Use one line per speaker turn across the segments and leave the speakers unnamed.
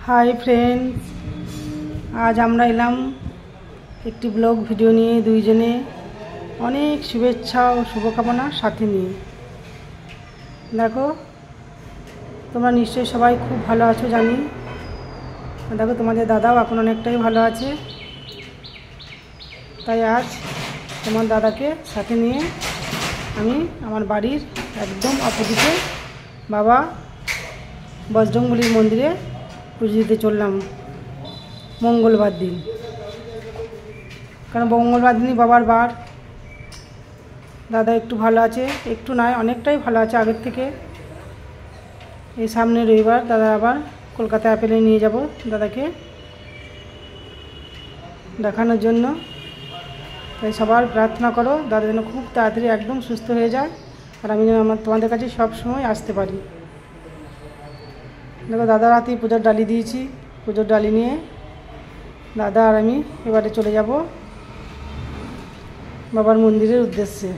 Hi friends, आज আমরা এলাম একটি ব্লগ ভিডিও নিয়ে দুইজনে অনেক শুভেচ্ছা ও শুভকামনা সাথে নিয়ে। দেখো তোমরা নিশ্চয়ই সবাই খুব ভালো আছো জানি। দেখো তোমাদের দাদাও এখন অনেকটাই ভালো আছে। তাই আজ তোমার দাদাকে সাথে নিয়ে আমি আমার বাড়ির একদম অপোজিটে বাবা বজরংবলীর মন্দিরে পুজো দিতে চললাম মঙ্গলবার দিন। কারণ মঙ্গলবার দিনই বাবার বার। দাদা একটু ভালো আছে, একটু নয় অনেকটাই ভালো আছে আগের থেকে। এই সামনে রবিবার দাদা আবার কলকাতা অ্যাপেলে নিয়ে যাব দাদাকে দেখানোর জন্য। তাই সবার প্রার্থনা করো দাদা যেন খুব তাড়াতাড়ি একদম সুস্থ হয়ে যায়, আর আমি যেন তোমাদের কাছে সব সময় আসতে পারি। দেখো দাদার হাতেই পুজোর ডালি দিয়েছি। পুজোর ডালি নিয়ে দাদা আর আমি এবারে চলে যাব বাবার মন্দিরের উদ্দেশ্যে।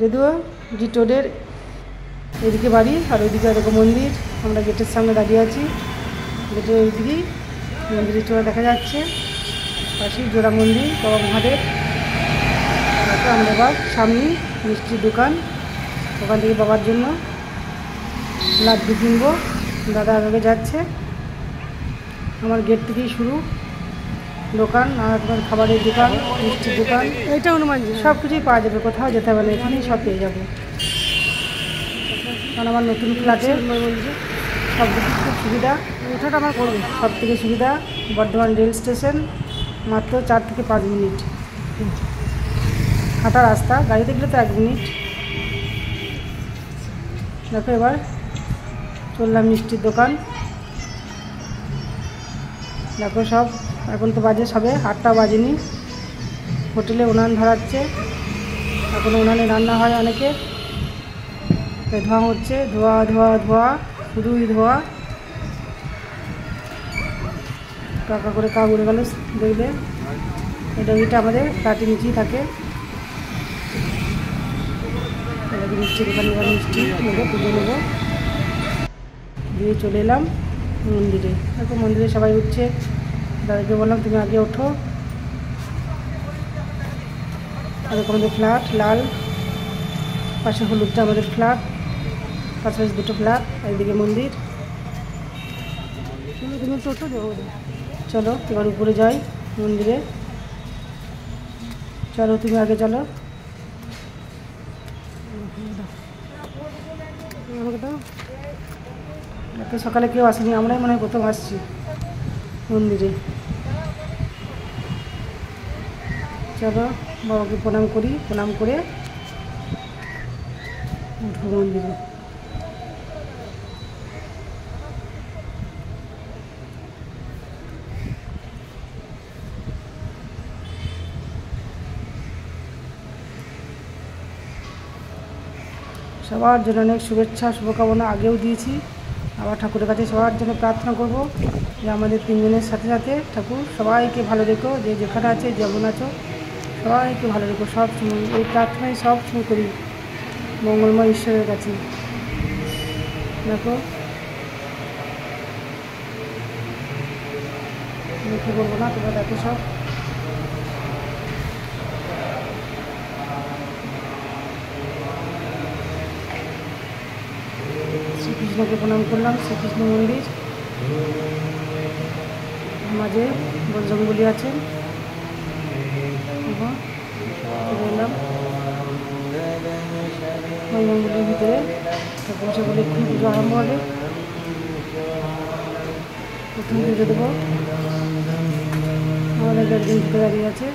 যদিও জিটোডের এদিকে বাড়ি আর ওইদিকে এরকম মন্দির। আমরা গেটের সামনে দাঁড়িয়ে আছি, গেটের ওইদিকেই মন্দিরের চূড়া দেখা যাচ্ছে, পাশেই জোড়া মন্দির বাবা মহাদেব। তারপর আমরা এবার সামনেই মিষ্টির দোকান, ওখান থেকে বাবার জন্য লাড্ডু কিনবো। দাদা আগে যাচ্ছে, আমার গেট থেকেই শুরু দোকান, আর তোমার খাবারের দোকান, মিষ্টির দোকান, এটা অনুমান সব কিছুই পাওয়া যাবে, কোথাও যেতে হবে না, এখানেই সব পেয়ে যাবো। কারণ আমার নতুন ফ্ল্যাটে সব কিছু খুব সুবিধা, ওঠাটা আমার করবে সব থেকে সুবিধা। বর্ধমান রেল স্টেশন মাত্র 4 থেকে 5 মিনিট হাঁটা রাস্তা, গাড়িতে গেলে তো 1 মিনিট। দেখো এবার চললাম মিষ্টির দোকান। দেখো সব এখন তো বাজে সবে 8টা বাজেনি, হোটেলে উনান ধরাচ্ছে, এখন উনানে রান্না হয় অনেকে। ধোঁয়া হচ্ছে, ধোঁয়া ধোঁয়া ধোঁয়া, শুধুই ধোঁয়া। কাকা করে কা উড়ে গেল দেখলে। এটা আমাদের ফ্ল্যাটের নিচেই থাকে। মিষ্টি দোকানে এবার মিষ্টি নেবো, পুজো নেবো, দিয়ে চলে এলাম মন্দিরে। দেখো মন্দিরে সবাই উঠছে, দাদাকে বললাম তুমি আগে ওঠো। আর আমাদের ফ্ল্যাট লাল, পাশে হলুদটা আমাদের ফ্ল্যাট, পাশাপাশি 2টো ফ্ল্যাট, এইদিকে মন্দির। তুমি টোটো দেবো, চলো এবার উপরে যাই মন্দিরে। চলো তুমি আগে চলো। এত সকালে কেউ আসেনি, আমরাই মনে হয় প্রথম আসছি মন্দিরে। চলো বাবাকে প্রণাম করি, প্রণাম করে উঠবো মন্দিরে। সবার জন্য অনেক শুভেচ্ছা শুভকামনা আগেও দিয়েছি, আবার ঠাকুরের কাছে সবার জন্য প্রার্থনা করব যে আমাদের 3 জনের সাথে সাথে ঠাকুর সবাইকে ভালো রেখো, যে যেখানে আছে যেমন আছো সবাইকে ভালো রেখো। সব সময় এই প্রার্থনাই সব সময় করি মঙ্গলময় ঈশ্বরের কাছে। দেখো দেখে বলবো না, তোমরা দেখো সব। শ্রীকৃষ্ণকে প্রণাম করলাম, শ্রীকৃষ্ণ মন্দির মাঝে বজরংবলী আছেন। চলে এলাম বজরংবলীর ভিতরে, বসে বলে এক্ষুনি পুজো আরম্ভ হবে। প্রথম পুজো দেবো, আমাদের একজন ভিতরে দাঁড়িয়ে আছে।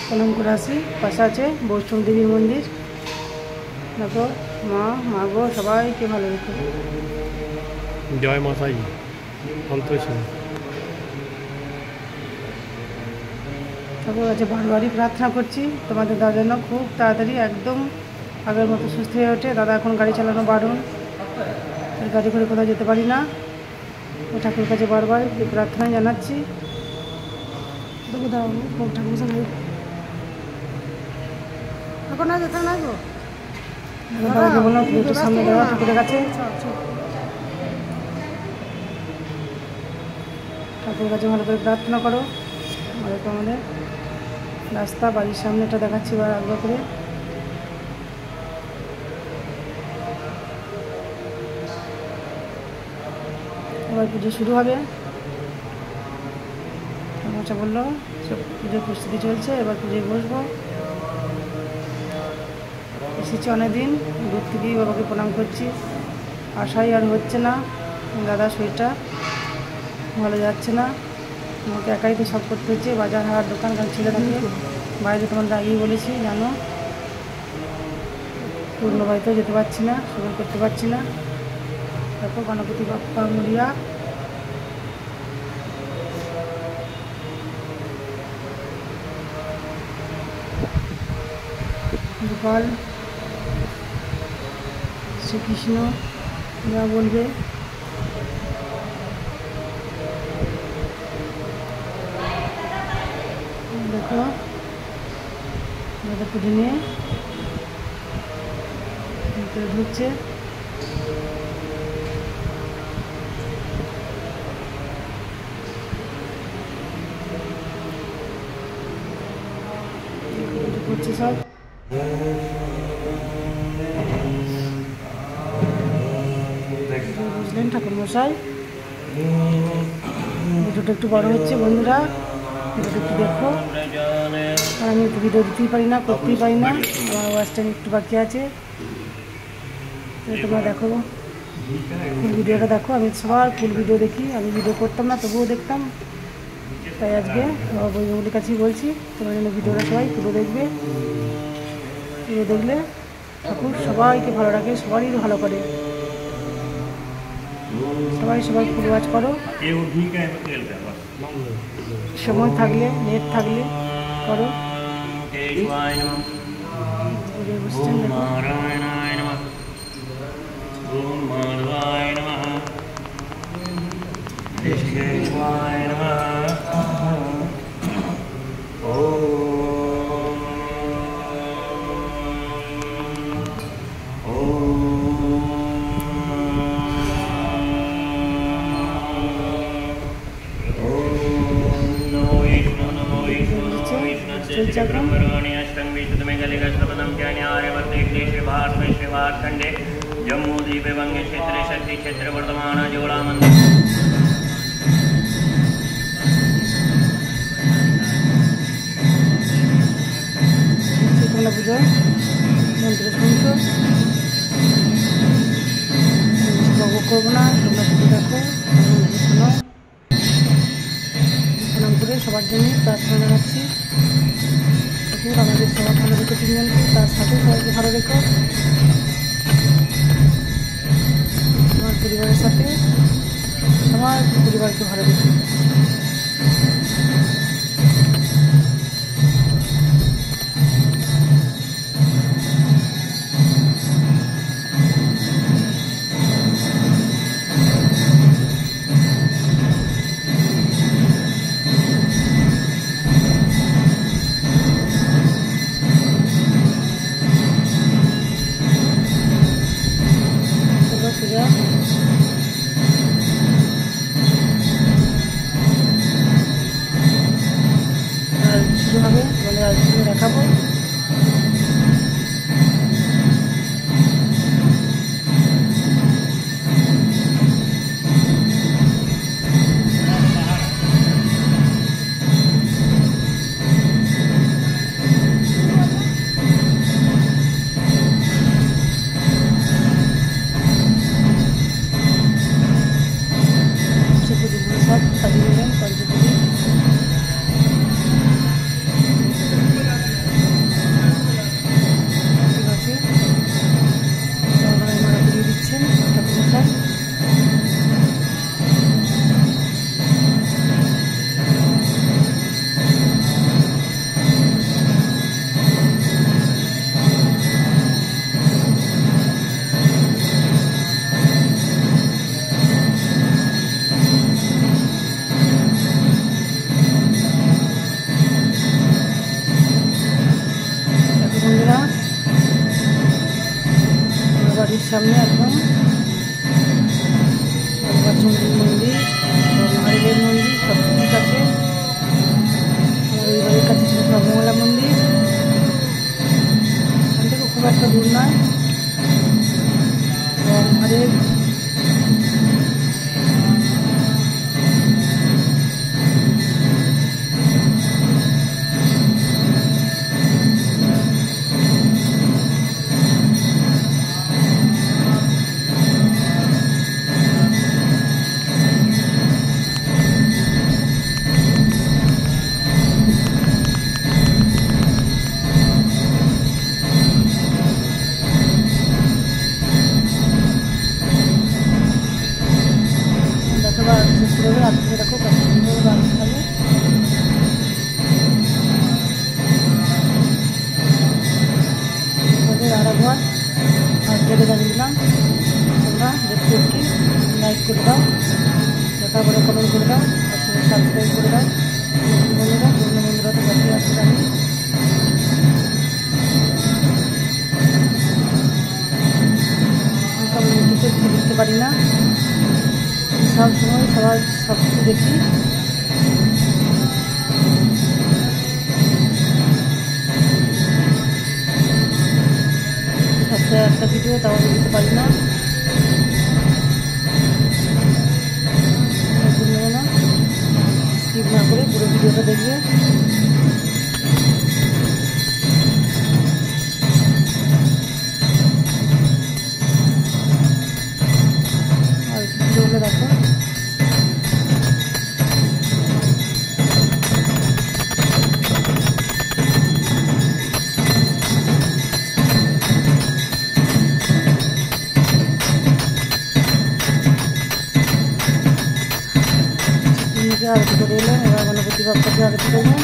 প্রণাম করে আসি। পাশে আছে বৈষ্ণব দেবীর মন্দির। দেখো মা গো সবাইকে ভালো রেখো।
জয় মাতাই সন্তোষী।
ঠাকুর কাছে বারবারই প্রার্থনা করছি তোমাদের দাদার জন্য খুব তাড়াতাড়ি একদম আগের মতো সুস্থ হয়ে ওঠে। দাদা এখন গাড়ি চালানো বারণ, গাড়ি করে কোথাও যেতে পারি না। ঠাকুরের কাছে বারবার প্রার্থনা জানাচ্ছি। তবু দাও ঠাকুর মশাই এখন না যেতে নাই গো দাদাকে বললাম তুমি একটু সামনে দেওয়া ঠাকুরের কাছে ঠাকুরের কাছে ভালো করে প্রার্থনা করো। আমাদের রাস্তা বাড়ির সামনেটা দেখাচ্ছি এবার আগ্রহ করে। এবার পুজো শুরু হবে। ঠাকুরমশা বললো সব পুজোর প্রস্তুতি চলছে, এবার পুজোয় বসবো। এসেছি অনেকদিন, দূর থেকেই বাবাকে প্রণাম করছি। আশাই আর হচ্ছে না, দাদা শরীরটা ভালো যাচ্ছে না, আমাকে একাই তো সব করতে হচ্ছে। বাজার হাট দোকান ছেলে থাকে বাইরে, তোমার আগেই বলেছি জানো, পূর্ণ বাড়িতেও যেতে পারছি না, সবাই করতে পারছি না। দেখো গণপতি বাপ্পা মরিয়া। গোপাল শ্রীকৃষ্ণ যা বলবে দেখো দাদা পুজো নিয়ে ভিতরে ঢুকছে। করছে সব বুঝলেন ঠাকুর মশাই। ভিডিওটা একটু বড় হচ্ছে বন্ধুরা, ভিডিওটা একটু দেখো। আর আমি একটু ভিডিও দিতেই পারি না, করতেই পারি না, আমার ওয়াচ টাইম একটু বাকি আছে। তোমরা দেখো ফুল ভিডিওটা দেখো। আমি সবার ফুল ভিডিও দেখি, আমি ভিডিও করতাম না তবুও দেখতাম। তাই আজকে বইগুলির কাছেই বলছি তোমার জন্য ভিডিওটা সবাই পুরো দেখবে। পুরো দেখলে ঠাকুর সবাইকে ভালো রাখে, সবারই ভালো করে। সবাই ফুল ওয়াচ করো, সময় থাকলে নেট থাকলে করো। বসছেন দেখো
खंडे जम्मू द्वीपे वंगे क्षेत्रे शक्ति क्षेत्र वर्तमान जोड़ा मंदिर
পুজো মন্ত্র শুনছো, করবো না, তোমরা পুজো দেখো, শোনো। প্রণাম করে সবার জন্য প্রার্থনা জানাচ্ছি। আমাদের সবার ভালো রেখো, তিনজনকে তার সাথে সবাইকে ভালো রেখো। আমার পরিবারের সাথে সবার পরিবারকে ভালো রেখো। শুরু হবে বলে আজকে দেখাবো। সব সাজিয়ে দিলেন পঞ্চপুরি। সামনে একদম চণ্ডী মন্দির, মহাদেবের মন্দির সব ঠিক আছে। আমার এই বাড়ির কাছে ছিল সর্বমঙ্গলা মন্দির, এখান থেকে খুব একটা দূর নয়। মহাদেব রাত্রে দেখো কত সুন্দর বাড়ি থাকে। আরেকবার আর করে দাঁড়িয়েছিলাম, তোমরা দেখতে একটি লাইক করে দাও, দেখা করে কমেন্ট করে দাও, আর সঙ্গে সাবস্ক্রাইব করে দাও। বন্ধুরা পুরনো বন্ধুরা তো বাকি আছে আমি দেখতে পারি না, সব সময় সবার সব কিছু দেখি। সপ্তাহে একটা ভিডিও তাও দিতে পারি না, স্কিপ না করে পুরো ভিডিওটা দেখবে। আর ভিডিওগুলো দেখো। আরতি করে এলাম, এবার গণপতি বাপ্পাকে আরতি করবো।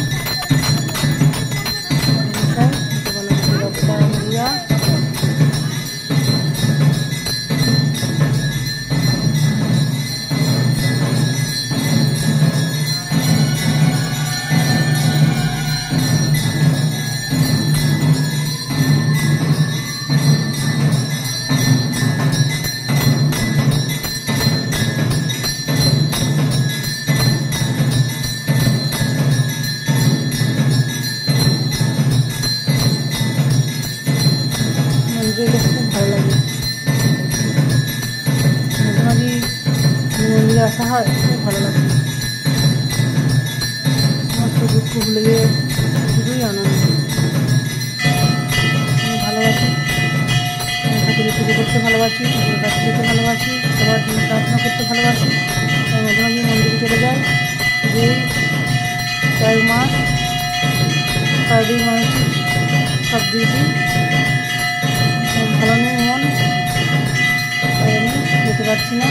গণপতি বাপ্পা মরিয়া খুব ভালো লাগে। মাঝে মাঝে মন্দিরে আসা হয়, খুব ভালো লাগে। সমস্ত দুঃখ ভুলে গিয়ে শুধুই আনন্দ। আমি ভালোবাসি ঠাকুরের পুজো করতে ভালোবাসি, ঠাকুরের কাছে যেতে ভালোবাসি, সবার জন্য প্রার্থনা করতে ভালোবাসি। তাই মাঝে মাঝে মন্দিরে চলে যাই। যে কয়েক মাস কয়েকদিন মানসিক সব দিয়েছি, ভালো নেই মন, তাই আমি যেতে পারছি না।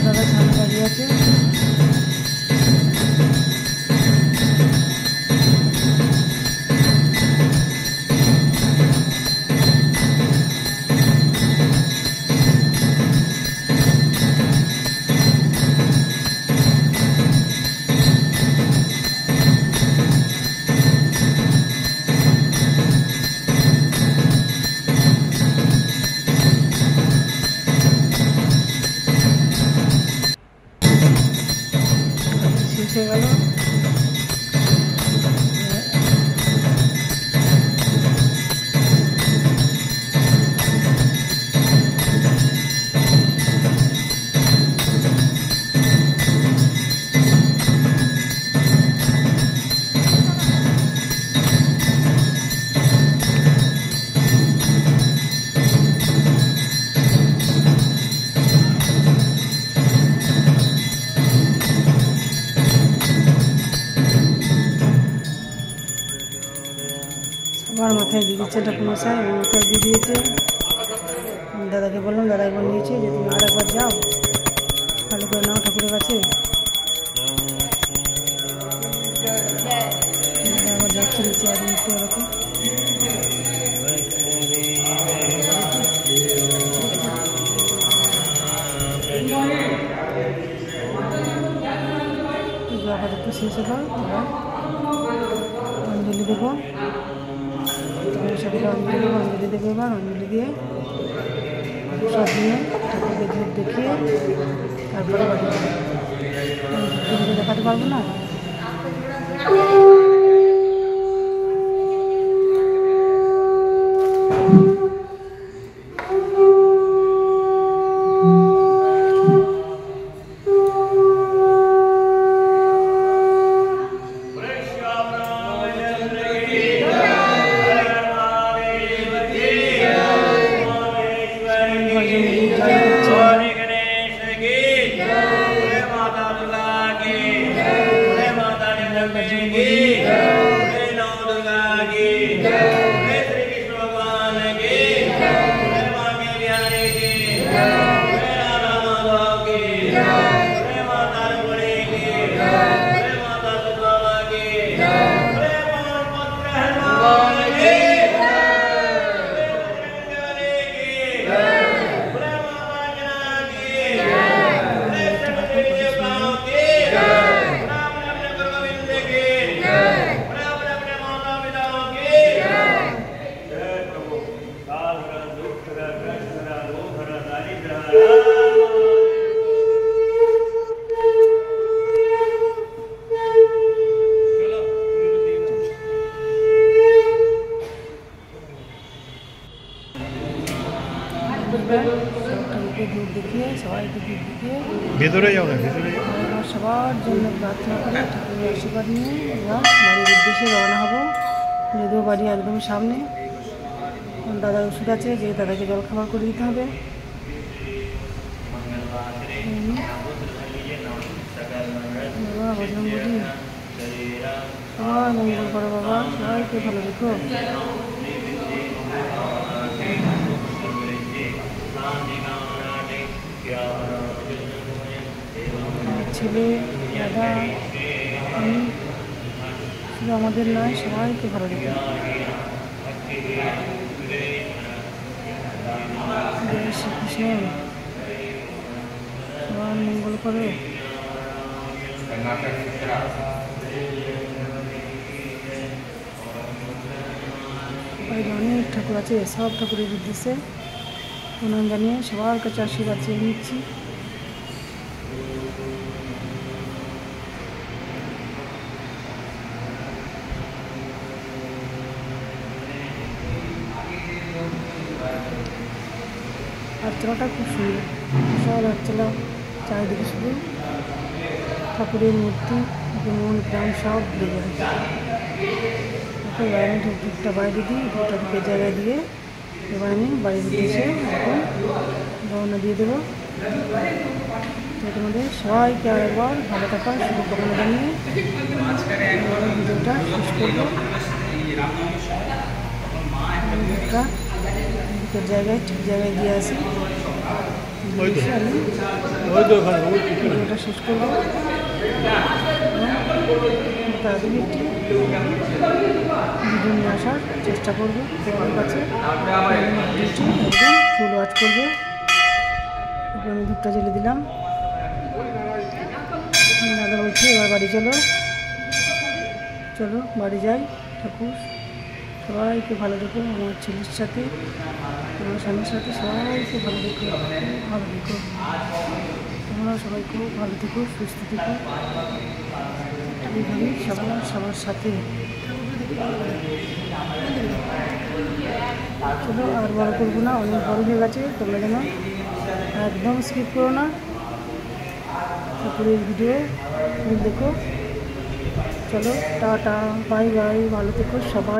দাদা সামনে দাঁড়িয়ে আছে। শেষ হয়ে গেল। আমার মাথায় দিয়ে দিচ্ছে ঠাকুমশাই, আমার মাথায় দিয়ে দিয়েছে। দাদাকে বললাম, দাদা একবার নিয়েছে যে তুমি আর একবার যাও, ভালো করে নাও ঠাকুরের কাছে। দাদা আবার যাচ্ছে। নিচে আর নিচে এরকম আপাতত শেষ হলো। এবার অঞ্জলি দেবো, সবাইকে অঞ্জলি দেবো। এবার অঞ্জলি দিয়ে সব দিয়ে ঠাকুরকে ধূপ দেখিয়ে তারপরে বাড়ি দেখাতে পারবো না। दूध देखिए सबाई के दूध देखिए
ভেতরে যাও না, ভেতরে
সবার জন্য প্রার্থনা করে ঠাকুরের আশীর্বাদ নিয়ে এবার বাড়ির উদ্দেশ্যে রওনা হবো। যদিও বাড়ি একদম সামনে, দাদার ওষুধ আছে, যে দাদাকে জল খাবার করে দিতে হবে। বজরংবলী সবাই মঙ্গল করো বাবা, সবাইকে ভালো রেখো। ছেলে দাদা আমি শুধু আমাদের নয়, সবাইকে ভালো রেখো। জয় শ্রীকৃষ্ণ, সবার মঙ্গল করো। বাইরে অনেক ঠাকুর আছে, সব ঠাকুরের উদ্দেশ্যে প্রণাম জানিয়ে সবার কাছে আশীর্বাদ চেয়ে নিচ্ছি। আর্চনাটা খুব সুন্দর, সব আর্চনা চারিদিকে শুধু ঠাকুরের মূর্তি, মন প্রাণ সব ভুলে যায়। এবার আমি ধূপটা বাইরে দিই, ধূপটা ধূপের জায়গায় দিয়ে এবার আমি বাড়ির উদ্দেশ্যে এখন রওনা দিয়ে দেবো। তোমাদের সবাইকে আরেকবার ভালো থাকার শুভকামনা জানিয়ে ভিডিওটা শেষ করবো। ধূপটা ধূপের জায়গায় ঠিক জায়গায় দিয়ে আসি, আমি ভিডিওটা শেষ করবো। তাড়াতাড়ি একটি ভিডিও নিয়ে আসার চেষ্টা করবো তোমাদের কাছে, ভিডিওটি একদম ফুল ওয়াচ করবে। এরপর আমি ধূপটা জ্বেলে দিলাম। দাদা বলছে এবার বাড়ি চলো, চলো বাড়ি যাই। ঠাকুর সবাইকে ভালো রেখো, আমার ছেলের সাথে আমার স্বামীর সাথে সবাইকে ভালো রেখো, ভালো রেখো। তোমরা সবাই খুব ভালো থেকো, সুস্থ থেকো, এইভাবেই সবার সাথে। চলো আর বড় করবো না, অনেক বড় হয়ে গেছে। তোমরা যেন একদম স্কিপ করো না, ঠাকুরের ভিডিও দেখো। চলো টাটা, বাই বাই, ভালো থেকো সবাই।